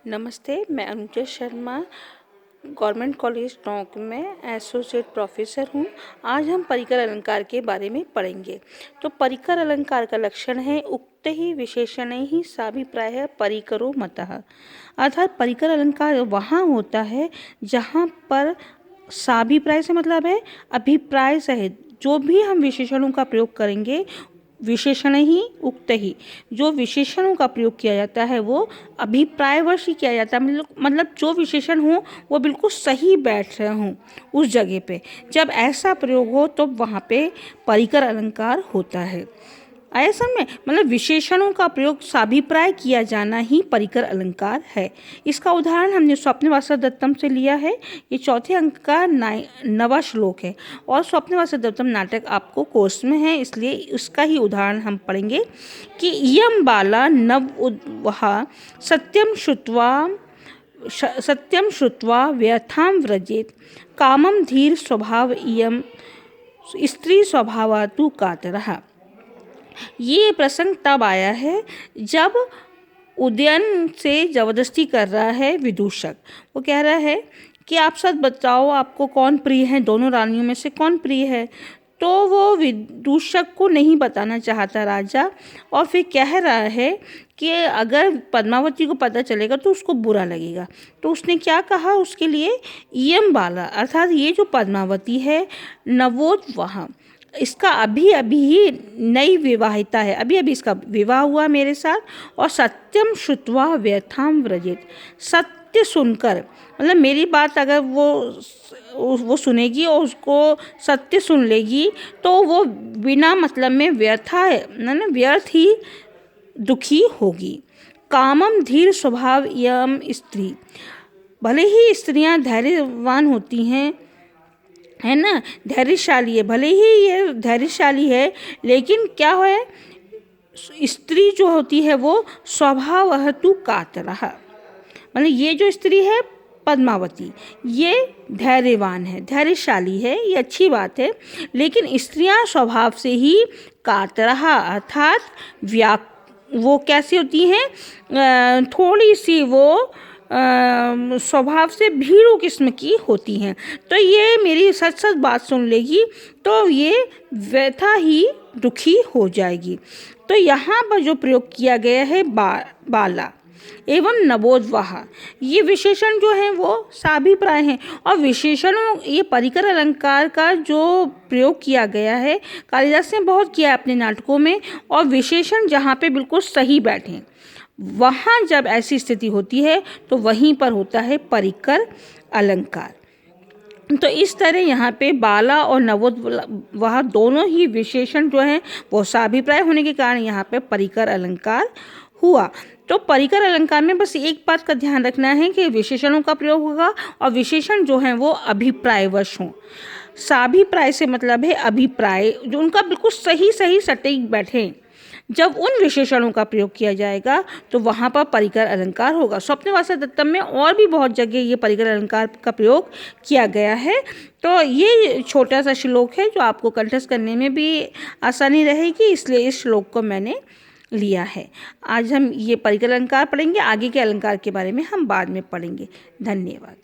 नमस्ते, मैं Anuja Sharma government college Tonk में एसोसिएट प्रोफेसर हूँ। आज हम परिकर अलंकार के बारे में पढ़ेंगे। तो परिकर अलंकार का लक्षण है उक्त ही विशेषण ही साभिप्राय परिकरो मतः। अर्थात परिकर अलंकार वहाँ होता है जहाँ पर साभिप्राय से मतलब है अभिप्राय सहित जो भी हम विशेषणों का प्रयोग करेंगे, विशेषण ही उक्त ही जो विशेषणों का प्रयोग किया जाता है वो अभिप्रायवश ही किया जाता है। मतलब जो विशेषण हो वो बिल्कुल सही बैठ रहे हों उस जगह पे, जब ऐसा प्रयोग हो तो वहाँ पे परिकर अलंकार होता है। आया समझ में? मतलब विशेषणों का प्रयोग साभिप्राय किया जाना ही परिकर अलंकार है। इसका उदाहरण हमने स्वप्नवासव दत्तम से लिया है। ये चौथे अंक का 9वां श्लोक है और स्वप्नवासव दत्तम नाटक आपको कोर्स में है, इसलिए उसका ही उदाहरण हम पढ़ेंगे कि इयं बाला नव उद्वहा सत्यम श्रुत्वा व्यथां व्रजेत कामं धीर स्वभाव इयं स्त्री स्वभावातु कातरः। ये प्रसंग तब आया है जब उदयन से ज़बरदस्ती कर रहा है विदूषक। वो कह रहा है कि आप सच बताओ आपको कौन प्रिय है, दोनों रानियों में से कौन प्रिय है। तो वो विदूषक को नहीं बताना चाहता राजा, और फिर कह रहा है कि अगर पद्मावती को पता चलेगा तो उसको बुरा लगेगा। तो उसने क्या कहा उसके लिए, इयं बाला, अर्थात ये जो पद्मावती है नवोद्वहा, इसका अभी अभी ही नई विवाहिता है, अभी अभी इसका विवाह हुआ मेरे साथ, और सत्यम श्रुत्वा व्यथां व्रजेत, सत्य सुनकर, मतलब मेरी बात अगर वो सुनेगी और उसको सत्य सुन लेगी तो वो बिना मतलब में व्यर्थ ही दुखी होगी। कामम धीर स्वभाव यम स्त्री, भले ही स्त्रियां धैर्यवान होती हैं, है ना, धैर्यशाली है, भले ही ये धैर्यशाली है, लेकिन क्या है, स्त्री जो होती है वो स्वभावतु कातरः, मतलब ये जो स्त्री है पद्मावती ये धैर्यवान है, धैर्यशाली है, ये अच्छी बात है, लेकिन स्त्रियां स्वभाव से ही कातरः अर्थात वो कैसी होती हैं, थोड़ी सी वो स्वभाव से भीरू किस्म की होती हैं। तो ये मेरी सच सच बात सुन लेगी तो ये व्यथा ही दुखी हो जाएगी। तो यहाँ पर जो प्रयोग किया गया है बाला एवं नवोद्वहा, ये विशेषण जो हैं वो साभिप्राय हैं, और विशेषणों ये परिकर अलंकार का जो प्रयोग किया गया है कालिदास ने बहुत किया अपने नाटकों में, और विशेषण जहाँ पे बिल्कुल सही बैठे वहाँ जब ऐसी स्थिति होती है तो वहीं पर होता है परिकर अलंकार। तो इस तरह यहाँ पे बाला और नवोद्वहा दोनों ही विशेषण जो हैं वो साभिप्राय होने के कारण यहाँ पे परिकर अलंकार हुआ। तो परिकर अलंकार में बस एक बात का ध्यान रखना है कि विशेषणों का प्रयोग होगा और विशेषण जो हैं वो अभिप्रायवश हों। साभिप्राय से मतलब है अभिप्राय जो उनका बिल्कुल सही सही सटीक बैठे, जब उन विशेषणों का प्रयोग किया जाएगा तो वहाँ पर परिकर अलंकार होगा। स्वप्नवासव दत्तम में और भी बहुत जगह ये परिकर अलंकार का प्रयोग किया गया है। तो ये छोटा सा श्लोक है जो आपको कंठस्थ करने में भी आसानी रहेगी, इसलिए इस श्लोक को मैंने लिया है। आज हम ये परिकर अलंकार पढ़ेंगे, आगे के अलंकार के बारे में हम बाद में पढ़ेंगे। धन्यवाद।